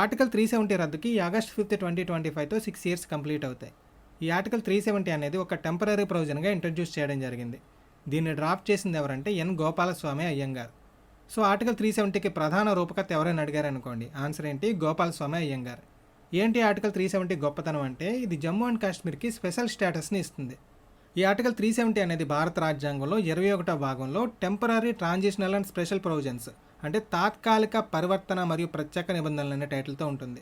Article 370 రద్దుకి August 5, 2025తో 6 years complete అవుతాయి. ఈ article 370 అనేది ఒక టెంపరరీ ప్రొవిజన్గా ఇంట్రడ్యూస్ చేయడం జరిగింది. దీన్ని డ్రాప్ చేసింది ఎవరంటే ఎన్ గోపాలస్వామి అయ్యంగార్. సో ఆర్టికల్ 370కి ప్రధాన రూపకర్త ఎవరైనా అడిగారు అనుకోండి, ఆన్సర్ ఏంటి? గోపాలస్వామి అయ్యంగార్. ఏంటి ఆర్టికల్ 370 గొప్పతనం అంటే ఇది జమ్మూ అండ్ కాశ్మీర్కి స్పెషల్ స్టేటస్ని ఇస్తుంది. ఈ ఆర్టికల్ 370 అనేది భారత రాజ్యాంగంలో 21వ భాగంలో temporary transitional and special provisions అంటే తాత్కాలిక పరివర్తన మరియు ప్రత్యేక నిబంధనలు అనే టైటిల్తో ఉంటుంది.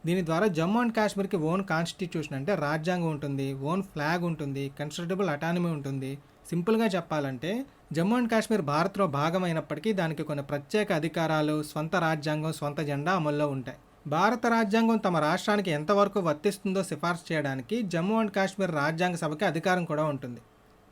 దీని ద్వారా జమ్మూ అండ్ కాశ్మీర్కి ఓన్ కాన్స్టిట్యూషన్ అంటే రాజ్యాంగం ఉంటుంది, ఓన్ ఫ్లాగ్ ఉంటుంది, కన్స్టిట్యూటబుల్ అటానమీ ఉంటుంది. సింపుల్గా చెప్పాలంటే జమ్మూ అండ్ కాశ్మీర్ భారత్లో భాగమైనప్పటికీ దానికి కొన్ని ప్రత్యేక అధికారాలు, స్వంత రాజ్యాంగం, స్వంత జెండా అమల్లో ఉంటాయి. భారత రాజ్యాంగం తమ రాష్ట్రానికి ఎంతవరకు వర్తిస్తుందో సిఫార్సు చేయడానికి జమ్మూ అండ్ కాశ్మీర్ రాజ్యాంగ సభకి అధికారం కూడా ఉంటుంది.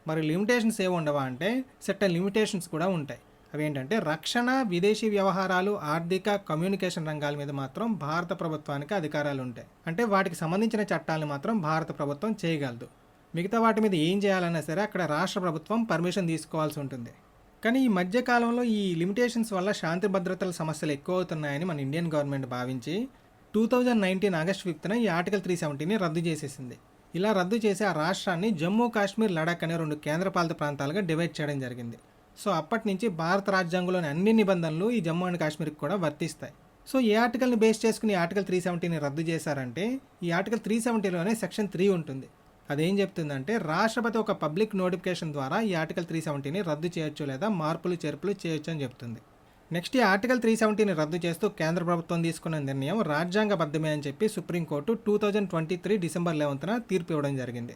మరి లిమిటేషన్స్ ఏమి ఉండవా అంటే సెర్టన్ లిమిటేషన్స్ కూడా ఉంటాయి. అవేంటంటే రక్షణ, విదేశీ వ్యవహారాలు, ఆర్థిక, కమ్యూనికేషన్ రంగాల మీద మాత్రం భారత ప్రభుత్వానికి అధికారాలు ఉంటాయి. అంటే వాటికి సంబంధించిన చట్టాలను మాత్రం భారత ప్రభుత్వం చేయగలదు. మిగతా వాటి మీద ఏం చేయాలన్నా సరే అక్కడ రాష్ట్ర ప్రభుత్వం పర్మిషన్ తీసుకోవాల్సి ఉంటుంది. కానీ ఈ మధ్యకాలంలో ఈ లిమిటేషన్స్ వల్ల శాంతి భద్రతల సమస్యలు ఎక్కువ అవుతున్నాయని మన ఇండియన్ గవర్నమెంట్ భావించి 2019 ఆగస్ట్ 5న ఈ ఆర్టికల్ 370ని రద్దు చేసేసింది. ఇలా రద్దు చేసి ఆ రాష్ట్రాన్ని జమ్మూ కాశ్మీర్, లడాక్ అనే 2 కేంద్రపాలిత ప్రాంతాలుగా డివైడ్ చేయడం జరిగింది. సో అప్పటి నుంచి భారత రాజ్యాంగంలోని అన్ని నిబంధనలు ఈ జమ్మూ అండ్ కాశ్మీర్కి కూడా వర్తిస్తాయి. సో ఏ ఆర్టికల్ని బేస్ చేసుకుని ఆర్టికల్ 370ని రద్దు చేశారంటే ఈ ఆర్టికల్ 370లోనే సెక్షన్ 3 ఉంటుంది. అదేం చెప్తుందంటే రాష్ట్రపతి ఒక పబ్లిక్ నోటిఫికేషన్ ద్వారా ఈ ఆర్టికల్ 370ని రద్దు చేయొచ్చు లేదా మార్పులు చేర్పులు చేయొచ్చు అని చెప్తుంది. నెక్స్ట్ ఈ ఆర్టికల్ 370ని రద్దు చేస్తూ కేంద్ర ప్రభుత్వం తీసుకున్న నిర్ణయం రాజ్యాంగబద్ధమే అని చెప్పి సుప్రీంకోర్టు 2023 డిసెంబర్ 11న తీర్పు ఇవ్వడం జరిగింది.